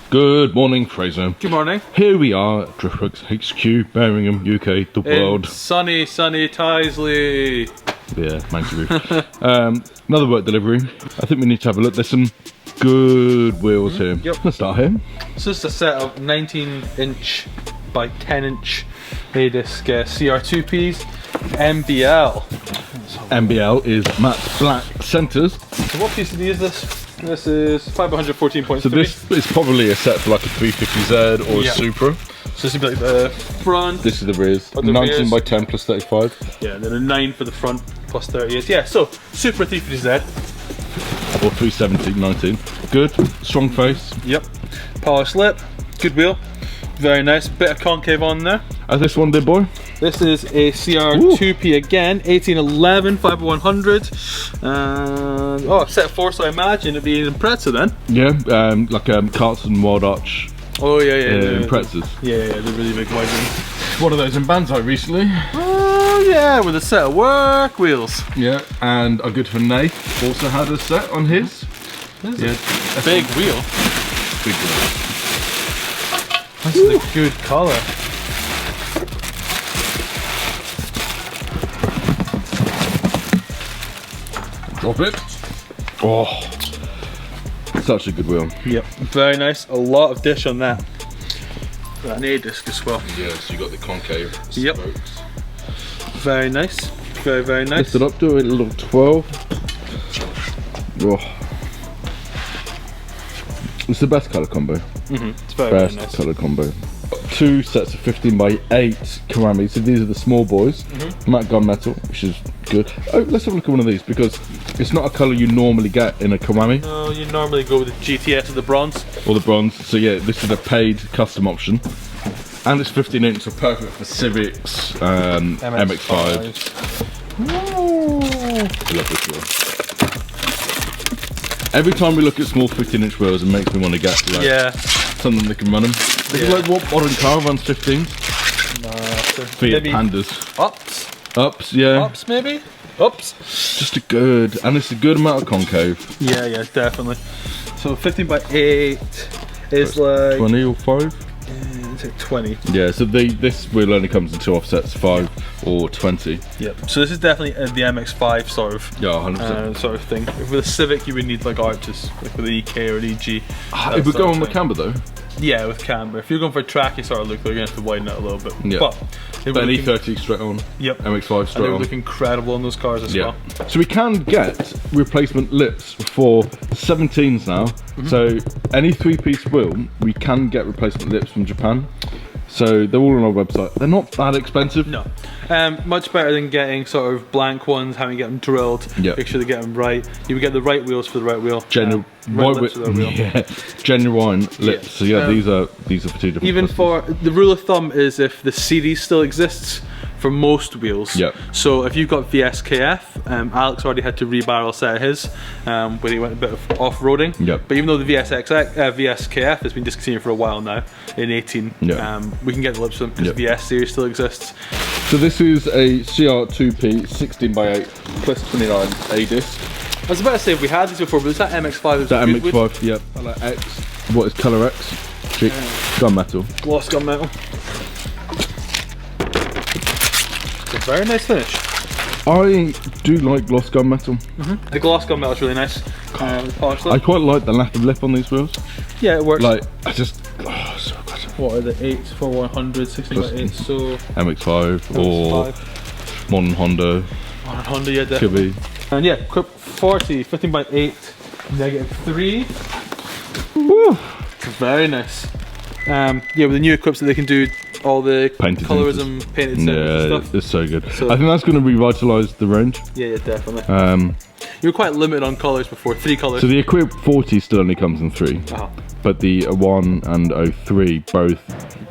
Good morning, Fraser. Good morning. Here we are at Driftworks HQ, Birmingham, UK, the world. Sunny Tysley. Yeah, thank you. Another work delivery. I think we need to have a look. There's some good wheels here. Yep. Let's start here. So this is a set of 19-inch by 10-inch A-disc CR2Ps, MBL. MBL is matte black centres. So what PCD is this? This is 514.3. So this is probably a set for like a 350Z or a Supra. So this would be like the front. This is the rears. The 19 rears. by 10 plus 35. Yeah, and then a 9 for the front plus 38. Yeah, so Supra 350Z. Or 370, 19. Good, strong face. Yep. Polished lip, good wheel. Very nice, bit of concave on there. As this one did, boy. This is a CR2P again, 1811, 50100. Oh, set 4, so I imagine it'd be an Impreza then. Yeah, like Karts and Wild Arch. Oh yeah, Imprezas. Yeah, the really big wide ones. One of those in Banzai recently. Oh yeah, with a set of work wheels. Yeah, and our good friend Nate also had a set on his. Yeah, a big wheel. Big wheel. This is a good colour. Drop it. Oh, such a good wheel. Yep, very nice. A lot of dish on that. An A-disc as well. Yeah, so you got the concave spokes. Very nice. Very nice. Lift it up to a little 12. Oh. It's the best colour combo. It's very Best nice. colour combo. Two sets of 15 by 8 ceramics. So these are the small boys. Matte gunmetal, which is good. Oh, let's have a look at one of these because it's not a colour you normally get in a Kiwami. No, you normally go with the GTS or the bronze. Or the bronze. So yeah, this is a paid custom option. And it's 15 inch, so perfect for Civics, MX-5. I love this wheel. Every time we look at small 15 inch wheels, it makes me want to get like, something that can run them. Like what modern car runs 15? Fiat Pandas. Ups, yeah. Ups maybe? Ups. Just a good, and it's a good amount of concave. Yeah, definitely. So 15 by 8 is like 20 or 5? It's like 20. Yeah, so this wheel only comes in two offsets, 5 or 20. Yep. So this is definitely the MX-5 sort of. Yeah, 100%. Sort of thing. If with a Civic, you would need like arches, like with the EK or an EG. If we're going with camber though. Yeah, with camber. If you're going for a tracky sort of look, you're going to have to widen it a little bit. Yeah. But an E30 straight on. Yep. MX-5 straight and they on. look incredible on those cars as well. So we can get replacement lips for 17s now. So any 3-piece wheel, we can get replacement lips from Japan. So they're all on our website. They're not that expensive. No. Much better than getting sort of blank ones, having to get them drilled, make sure they get them right. You would get the right wheels for the right wheel. Genuine lips for the wheel. Yeah, genuine lips. So yeah, these are for two different even customers. For the rule of thumb is if the series still exists for most wheels. So if you've got VSKF, Alex already had to rebarrel a set of his when he went a bit of off-roading. But even though the VSKF has been discontinued for a while now, in 18, we can get the lips for them because VS series still exists. So this is a CR2P 16 by 8 plus 29 A-disc. I was about to say if we had these before, but is that MX-5? That MX-5, yep. Colour X. What is Colour X? Cheap. Gunmetal. Gloss gunmetal. It's a very nice finish. I do like gloss gunmetal. The gloss gunmetal is really nice. I quite like the lack of lip on these wheels. Yeah, it works. Like, I just, so good. What are the 8s for 100, 16 by 8? So MX-5 or modern Honda. Modern Honda, yeah, definitely. And yeah, Quip 40, 15 by 8, -3. Woo. Very nice. Yeah, with the new equips that they can do all the colorism, painted stuff. It's so good. So, I think that's going to revitalise the range. Yeah, definitely. You were quite limited on colours before, 3 colours. So the Equip 40 still only comes in 3. But the 01 and 03 both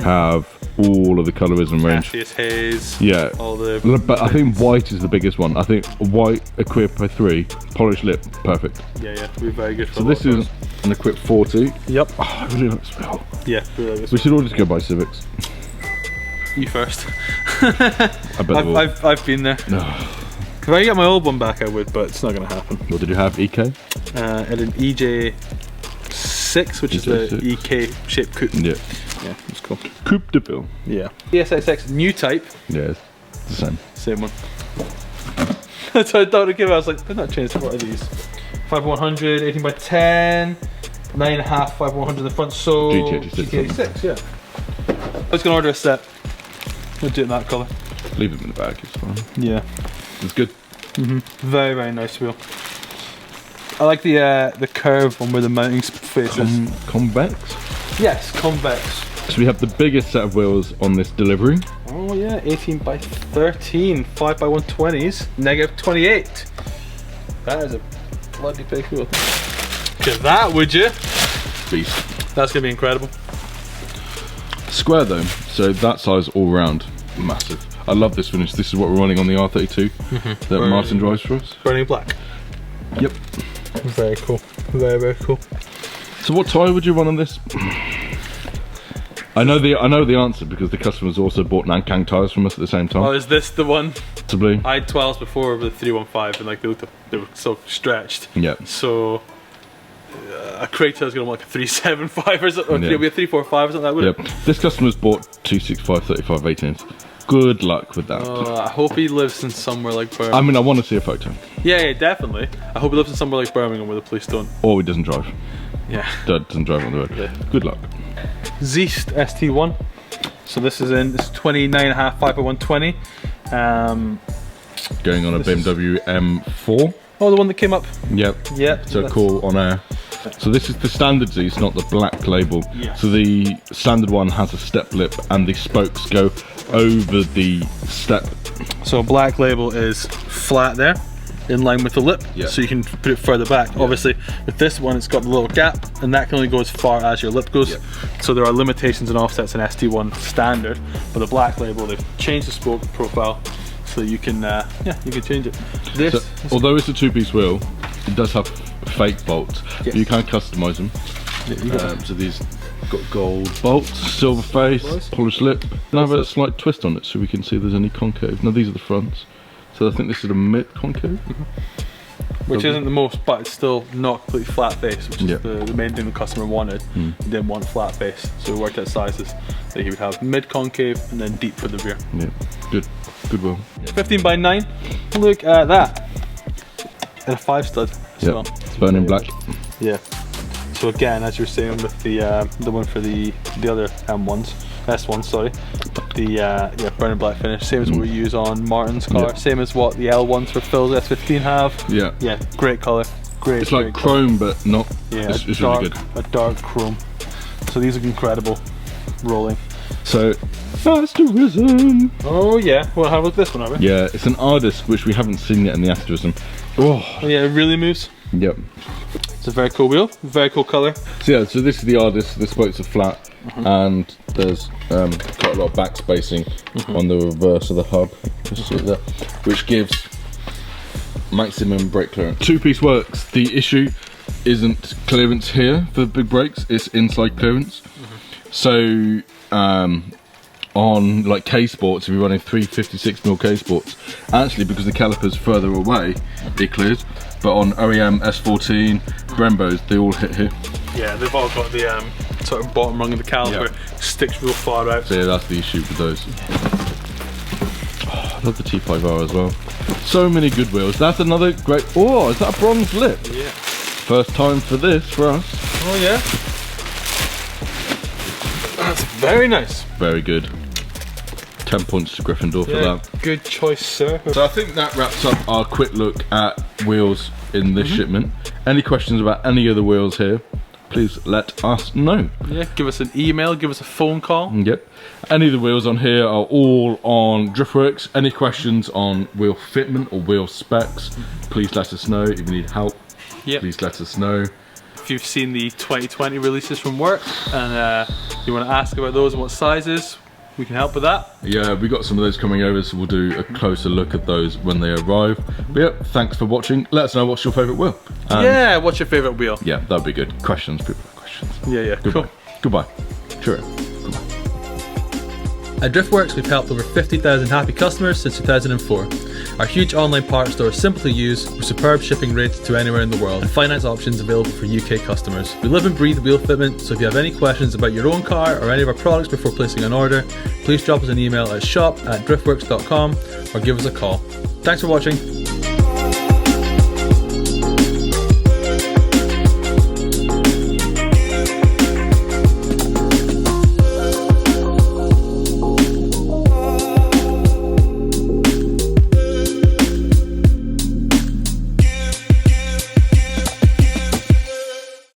have all of the colorism range. Cassius haze. Yeah. All the. But I think white is the biggest one. I think white Equip 3, polished lip, perfect. Yeah, it'll be very good for So this is an Equip 40. Yep. Oh, I really like this wheel. Yeah, really like this. We should all just go buy Civics. You first. I bet I've been there. No. If I get my old one back, I would, but it's not going to happen. What did you have? EK? And an EJ GT86, which is the EK shaped coupe. Yeah. Yeah, it's cool. Coupe de Ville. Yeah. ESXX new type. Yeah, it's the same. Same one. That's what I thought I'd give. I was like, they're not changed. What are these? 5x100, 18 by 10, 9.5, 5x100 in the front. So GT86, yeah. I was gonna order a set. I'll do it in that colour. Leave it in the bag, it's fine. Yeah. It's good. Very, very nice wheel. I like the curve on where the mounting face is. Convex? Yes, convex. So we have the biggest set of wheels on this delivery. Oh yeah, 18 by 13, 5x120s, -28. That is a bloody big wheel. Look at that, would you? Beast. That's gonna be incredible. Square though, so that size all round, massive. I love this finish. This is what we're running on the R32 that Martin drives for us. Burning black. Yep. Very cool. Very, very cool. So what tyre would you run on this? I know the answer because the customers also bought Nankang tyres from us at the same time. Oh, is this the one? Possibly. I had 12s before with the 315 and like they were so stretched. Yeah. So a Kratos is going to want like a 375 or something, or it'll be a 345 or something like that, would it? This customer's bought 265 35 18s. Good luck with that. I hope he lives in somewhere like Birmingham. I mean, I want to see a photo. Yeah, yeah, definitely. I hope he lives in somewhere like Birmingham where the police don't. Or he doesn't drive. Yeah. Dad doesn't drive on the road. Yeah. Good luck. Zeist ST1. So this is 29.5 5x120. Going on a BMW M4. Oh, the one that came up. Yep. Yep. So cool on air. So this is the standard Zeist, not the black label. Yeah. So the standard one has a step lip and the spokes go over the step. So black label is flat there, in line with the lip, so you can put it further back. Obviously, with this one, it's got the little gap, and that can only go as far as your lip goes. So there are limitations and offsets in ST1 standard, but the black label, they've changed the spoke profile so you can, you can change it. This, so, although it's a two-piece wheel, it does have fake bolts. But you can customize them. So these got gold bolts, silver face, polished lip. And I have a slight twist on it so we can see if there's any concave. Now these are the fronts. So I think this is a mid concave. Which isn't the most, but it's still not completely flat face, which is the main thing the customer wanted. He didn't want a flat face, so we worked out sizes that he would have mid concave and then deep for the rear. Yeah, good wheel. 15 by 9. Look at that. And a 5 stud as well. It's burning black. Yeah. So again, as you were saying with the one for the other M1s, S1s, sorry, the burning black finish, same as what we use on Martin's car, same as what the L1s for Phil's S15 have. Yeah, great colour, great. It's like chrome, but not. Yeah, it's really good. A dark chrome. So these are incredible, rolling. So, Asterism. Oh yeah, we'll have a look at this one, have we? Yeah, it's an Ardis which we haven't seen yet in the Asterism. Oh yeah, it really moves. Yep. It's a very cool wheel, very cool colour. So yeah, so this is the Ardis, the spokes are flat, and there's quite a lot of back spacing on the reverse of the hub, just like that, which gives maximum brake clearance. Two-piece works, the issue isn't clearance here for big brakes, it's inside clearance. So on like K Sports, if you're running 356mm K Sports, actually because the caliper's further away, it clears. But on OEM, S14, Brembos, they all hit here. Yeah, they've all got the sort of bottom rung of the caliper, sticks real far out. So yeah, that's the issue with those. Oh, I love the T5R as well. So many good wheels. That's another great. Oh, is that a bronze lip? Yeah. First time for this for us. Oh yeah. That's very nice. Very good. 10 points to Gryffindor for that. Good choice, sir. So I think that wraps up our quick look at wheels in this shipment. Any questions about any of the wheels here, please let us know. Yeah, give us an email, give us a phone call. Yep. Any of the wheels on here are all on Driftworks. Any questions on wheel fitment or wheel specs, please let us know. If you need help, please let us know. If you've seen the 2020 releases from work and you want to ask about those and what sizes, we can help with that. Yeah, we got some of those coming over, so we'll do a closer look at those when they arrive. But yeah, thanks for watching. Let us know what's your favourite wheel. Yeah, what's your favourite wheel? Yeah, that'd be good. Questions, people have questions. Yeah, yeah, Goodbye. Cool. Goodbye. Cheerio. Goodbye. At Driftworks, we've helped over 50,000 happy customers since 2004. Our huge online part store is simple to use, with superb shipping rates to anywhere in the world, and finance options available for UK customers. We live and breathe wheel fitment, so if you have any questions about your own car or any of our products before placing an order, please drop us an email at shop@driftworks.com or give us a call. Thanks for watching.